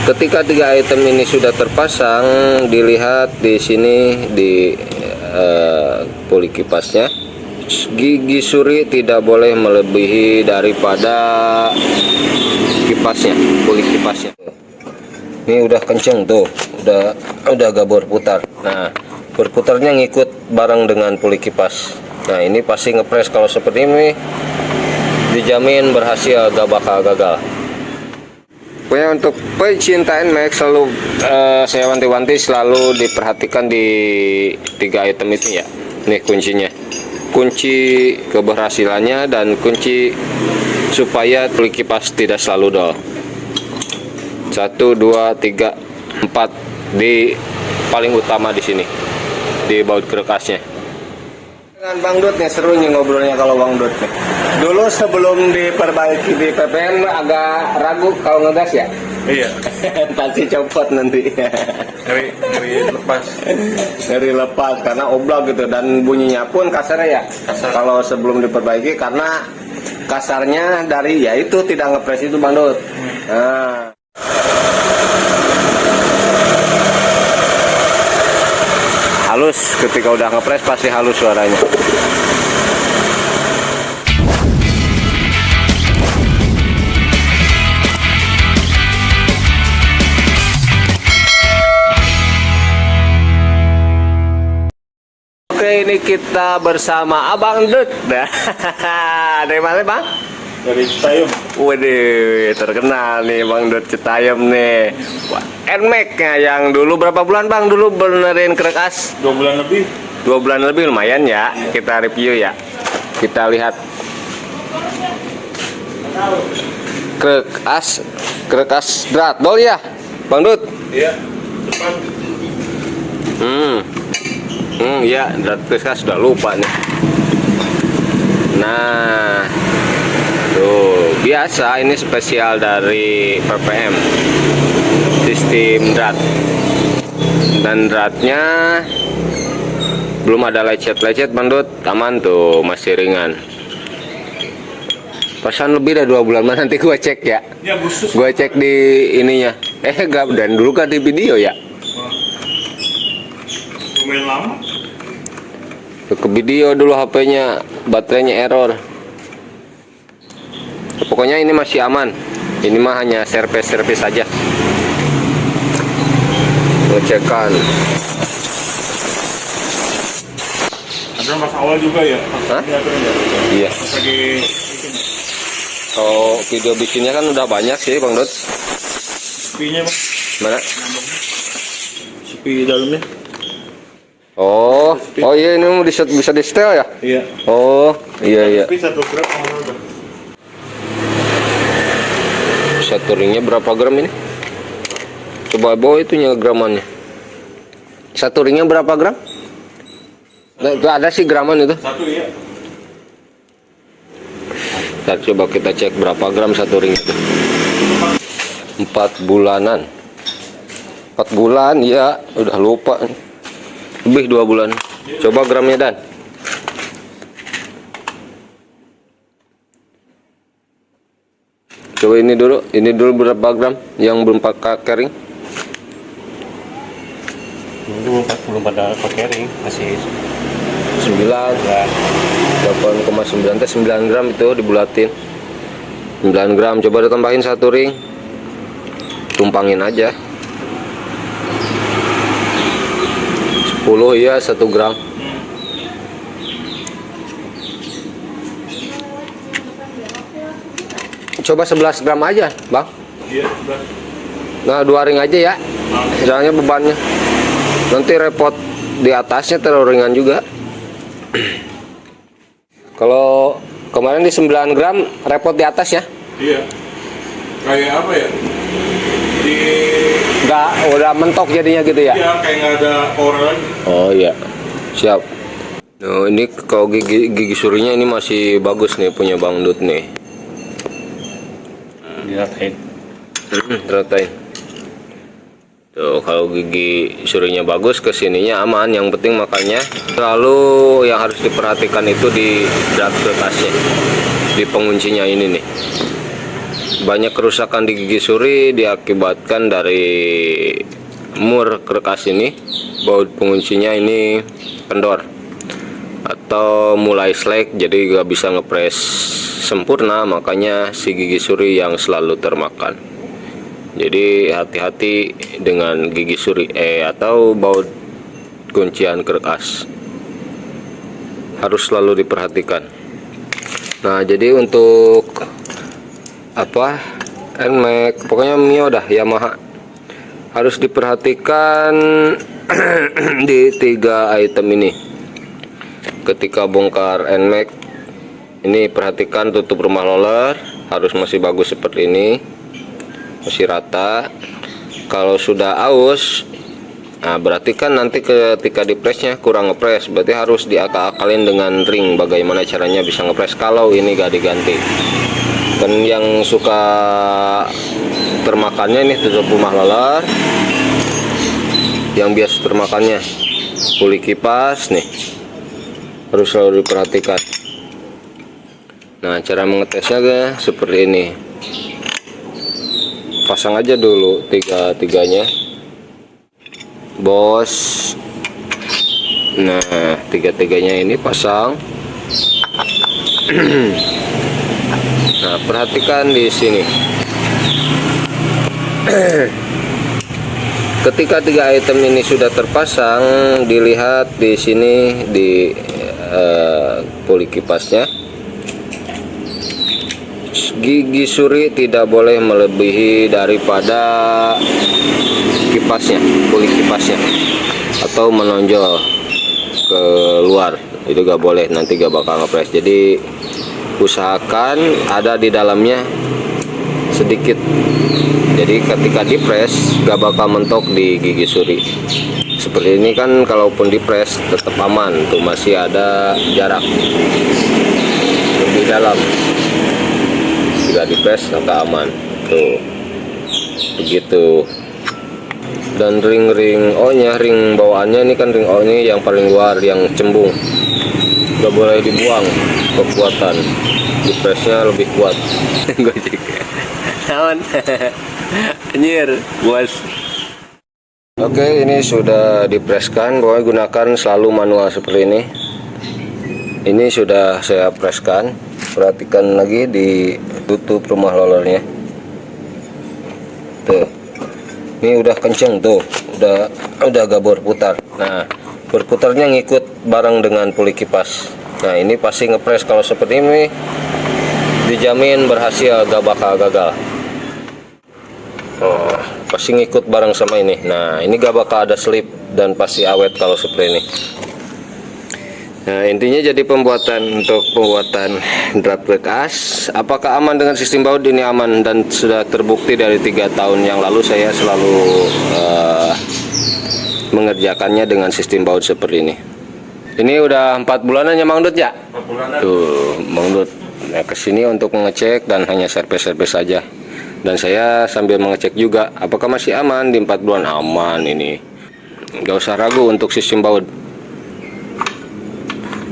Ketika 3 item ini sudah terpasang, dilihat di sini di puli kipasnya, gigi suri tidak boleh melebihi daripada kipasnya, puli kipasnya. Ini udah kenceng tuh, udah agak berputar. Nah, berputarnya ngikut bareng dengan puli kipas. Nah, ini pasti ngepres. Kalau seperti ini dijamin berhasil, gak bakal gagal. Pokoknya untuk pecinta NMAX selalu saya wanti-wanti selalu diperhatikan di 3 item itu ya. Ini kuncinya, kunci keberhasilannya dan kunci supaya puli kipas tidak selalu dol. 1, 2, 3, 4 di paling utama di sini di baut kerekasnya. Dengan Bang Dut nih, seru nih ngobrolnya kalau Bang Dut nih. Dulu sebelum diperbaiki di PPM agak ragu kalau ngegas ya? Iya. Pasti copot nanti. Ngeri lepas. Ngeri lepas karena oblak gitu, dan bunyinya pun kasar ya. Kasar. Kalau sebelum diperbaiki karena kasarnya dari ya itu tidak ngepres itu Bang Dut. Nah. Halus, ketika udah ngepres pasti halus suaranya. Oke, ini kita bersama Abang Dut. Dari mana Bang? Dari Citayam. Waduh, terkenal nih Bang Dut Citayam nih. NMAX-nya yang dulu berapa bulan Bang dulu benerin kerekas? 2 bulan lebih. 2 bulan lebih, lumayan ya. Kita review ya. Kita lihat kerekas dratdol ya Bang Dut. Iya. Depan. Ya, kerekas sudah lupa nih. Nah, tuh biasa, ini spesial dari PPM sistem drat, dan dratnya belum ada lecet-lecet Bang Dut, aman tuh, masih ringan. Pasan lebih dari 2 bulan, nanti gua cek ya. Ya khusus. Gua cek di ininya. Enggak, dan dulu kan di video ya. Lumayan lama. Ke video dulu HP-nya, baterainya error. Pokoknya ini masih aman. Ini mah hanya servis saja. Ngecekan. Ada pas awal juga ya. Hah? Ini ada ya. Iya. Pas lagi bikin Kalau video bikinnya kan udah banyak sih Bang Dut. sepinya Bang. Mana? Sepi dalamnya. Oh iya, ini bisa di setel ya? Iya. Oh iya. Tapi 1 gram mahal udah. Satu ringnya berapa gram ini? Coba bawa itunya gramannya. Satu ringnya berapa gram? Nah, itu ada sih graman itu. 1 iya. Ntar coba kita cek berapa gram satu ring itu. 4 bulanan. 4 bulan ya, udah lupa. Lebih 2 bulan. Coba gramnya Dan. Coba ini dulu berapa gram yang belum pakai kering? Ini belum pada pakai ring, masih 9, 8,9 9 gram itu dibulatin. 9 gram, coba ditambahin 1 ring. Tumpangin aja. 10 ya, 1 gram. Coba 11 gram aja Bang. iya sudah. Nah, 2 ring aja ya. Soalnya bebannya nanti repot di atasnya, terlalu ringan juga. Kalau kemarin di 9 gram repot di atas ya. Iya. Kayak apa ya? Udah mentok jadinya gitu ya. Iya, kayak nggak ada power lagi. Oh iya, siap. Nah, ini kalau gigi surinya ini masih bagus nih punya Bang Dut nih. Diratain. Ratain. Tuh, kalau gigi surinya bagus, kesininya aman. Yang penting makanya selalu yang harus diperhatikan itu di drat kerekasnya, di penguncinya ini nih. banyak kerusakan di gigi suri diakibatkan dari mur kerkas ini. Baut penguncinya ini kendor atau mulai slack, jadi gak bisa ngepres sempurna, makanya si gigi suri yang selalu termakan. Jadi hati-hati dengan gigi suri atau baut kuncian kerkas, harus selalu diperhatikan. Nah, jadi untuk NMAX, pokoknya Mio dah, Yamaha, harus diperhatikan di 3 item ini. Ketika bongkar NMAX ini, perhatikan tutup rumah roller harus masih bagus seperti ini, masih rata. Kalau sudah aus, nah berarti kan nanti ketika dipresnya kurang ngepres, berarti harus diakal-akalin dengan ring bagaimana caranya bisa ngepres kalau ini gak diganti. Dan yang suka termakannya ini tutup rumah roller, yang biasa termakannya puli kipas nih, harus selalu diperhatikan. Nah, cara mengetesnya seperti ini. Pasang aja dulu tiga-tiganya, bos. Nah, tiga-tiganya ini pasang. Nah, perhatikan di sini. Ketika 3 item ini sudah terpasang, dilihat di sini di puli kipasnya. Gigi suri tidak boleh melebihi daripada kipasnya, puli kipasnya, atau menonjol ke luar. Itu gak boleh, nanti gak bakal ngepres. Jadi usahakan ada di dalamnya sedikit, jadi ketika dipres gak bakal mentok di gigi suri. Seperti ini kan, kalaupun dipres tetap aman tuh, masih ada jarak lebih dalam. Jika dipres agak aman tuh, begitu. Dan ring-ring O-nya, ring bawaannya ini kan ring O ini yang paling luar, yang cembung, gak boleh dibuang, kekuatan dipresnya lebih kuat. Gojek naon anjir bos. Oke, ini sudah dipreskan. Pokoknya gunakan selalu manual seperti ini. Ini sudah saya preskan. Perhatikan lagi di tutup rumah rollernya tuh, ini udah kenceng tuh, udah gak berputar. Nah, berputarnya ngikut bareng dengan puli kipas. Nah, ini pasti ngepres. Kalau seperti ini dijamin berhasil, gak bakal gagal. Oh, pasti ngikut bareng sama ini. Nah, ini gak bakal ada slip dan pasti awet kalau seperti ini. Nah, intinya jadi pembuatan drat kerkas. Apakah aman dengan sistem baut? Ini aman dan sudah terbukti dari 3 tahun yang lalu saya selalu mengerjakannya dengan sistem baut seperti ini. Ini udah 4 bulanan ya Mang Dut ya? 4 bulanan. Tuh, Mang Dut kesini untuk mengecek dan hanya servis-servis saja. Dan saya sambil mengecek juga apakah masih aman. Di 4 bulan aman ini. Gak usah ragu untuk sistem baut.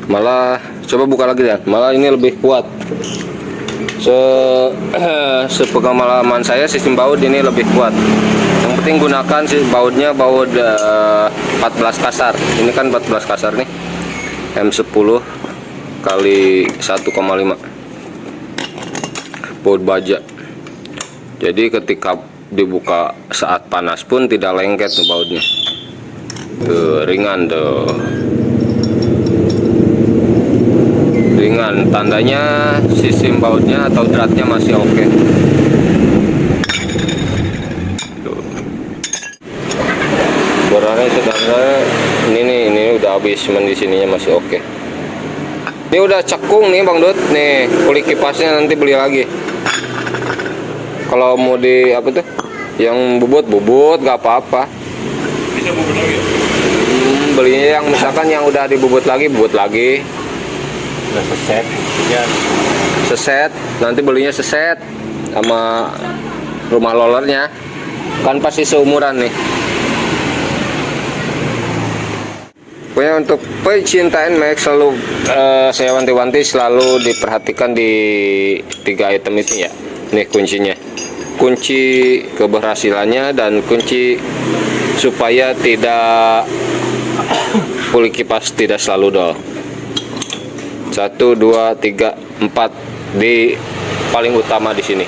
Malah coba buka lagi ya, malah ini lebih kuat. Sepengalaman saya sistem baut ini lebih kuat. Yang penting gunakan si bautnya baut 14 kasar. Ini kan 14 kasar nih, M10 kali 1,5 baut baja. Jadi ketika dibuka saat panas pun tidak lengket tuh bautnya. Tuh, ringan tuh. Ringan, tandanya sistem bautnya atau dratnya masih oke. Boranya sebenarnya ini udah habis, cuman di sininya masih oke. Ini udah cekung nih Bang Dut, nih puli kipasnya nanti beli lagi. Kalau mau di apa tuh, yang bubut gak apa-apa. Bisa bubut lagi ya? Belinya yang misalkan yang udah dibubut lagi, Udah seset ya. Seset, nanti belinya seset sama rumah rollernya kan pasti seumuran nih. Pokoknya untuk pecinta NMAX selalu saya wanti-wanti selalu diperhatikan di 3 item itu ya. Nih kuncinya, kunci keberhasilannya dan kunci supaya tidak puli kipas tidak selalu dol. 1, 2, 3, 4 di paling utama di sini,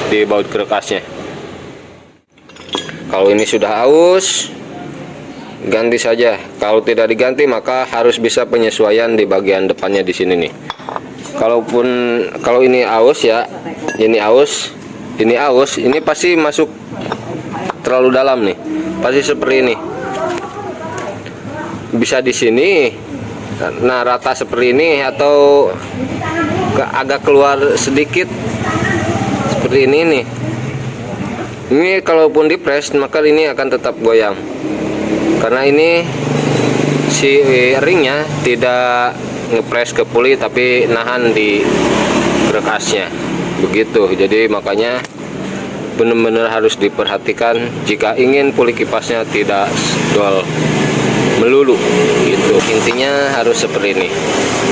di baut kerekasnya. Kalau ini sudah aus, ganti saja. Kalau tidak diganti maka harus bisa penyesuaian di bagian depannya di sini nih. Kalau ini aus ya, ini aus, ini pasti masuk terlalu dalam nih. Pasti seperti ini. Bisa di sini. Nah, rata seperti ini atau agak keluar sedikit seperti ini nih. Ini kalaupun dipres maka ini akan tetap goyang. Karena ini si ringnya tidak ngepres ke puli tapi nahan di berekasnya. Begitu. Jadi makanya benar-benar harus diperhatikan jika ingin puli kipasnya tidak dol melulu gitu. Intinya harus seperti ini.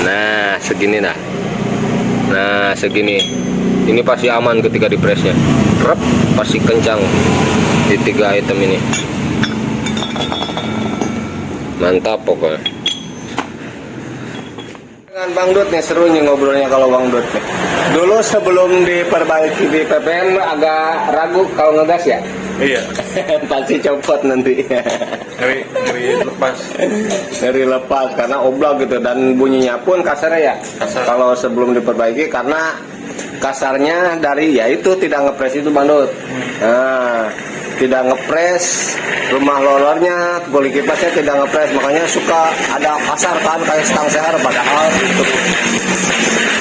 Nah, segini nah. Nah, segini. Ini pasti aman ketika dipresnya. Rep, pasti kencang di 3 item ini. Mantap pokoknya. Dengan Bang Dut nih, seru nih ngobrolnya kalau Bang Dut nih. Dulu sebelum diperbaiki di PPM agak ragu kalau ngegas ya? Iya. Pasti copot nanti. Dari lepas. Dari lepas karena oblak gitu, dan bunyinya pun kasar ya. Kasar. Kalau sebelum diperbaiki karena kasarnya dari ya itu tidak ngepres itu Bang Dut. Nah, tidak ngepres, rumah lolornya, puli kipasnya tidak ngepres, makanya suka ada kasar kan kayak stang seher, padahal itu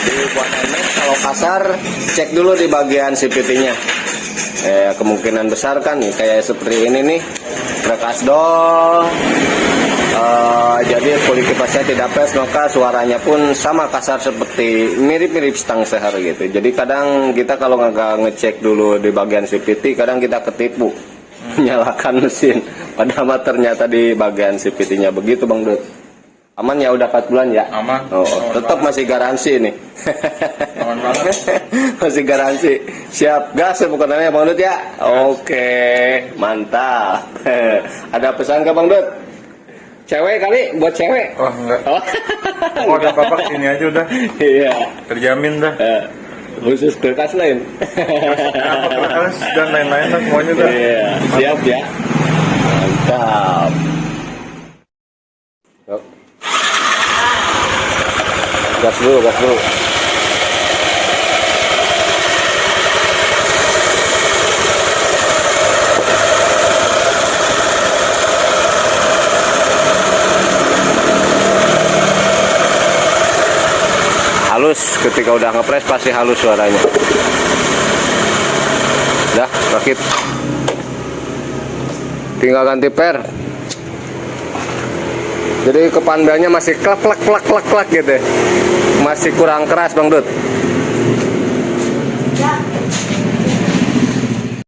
dibuat MS. Kalau kasar cek dulu di bagian CVT-nya. Kemungkinan besar kan nih kayak seperti ini nih, bekas dol. Jadi puli kipasnya tidak pres, maka suaranya pun sama kasar seperti mirip-mirip stang seher gitu. Jadi kadang kita kalau nggak ngecek dulu di bagian CVT, kadang kita ketipu menyalakan mesin, padahal ternyata di bagian CVT-nya. Begitu Bang Dut. Aman ya, udah 4 bulan ya? Aman. Oh, Aman tetap banget. masih garansi nih. Aman banget. Masih garansi. Siap gas ya bukannya Bang Dut ya? Oke, mantap. Ada pesan ke Bang Dut? Cewek kali, buat cewek. Oh enggak. Oh. Oh ada bapak sini aja udah. Iya. Terjamin dah. Khusus kulkas lain. Apa keras dan lain-lain lah semuanya dah. Iya, siap ya. Mantap. Yuk. Gas dulu, gas dulu. Halus, ketika udah ngepres pasti halus suaranya. Dah, rakit. Tinggal ganti per. Jadi kepandannya masih klak klak klak klak klak gitu. Masih kurang keras Bang Dut.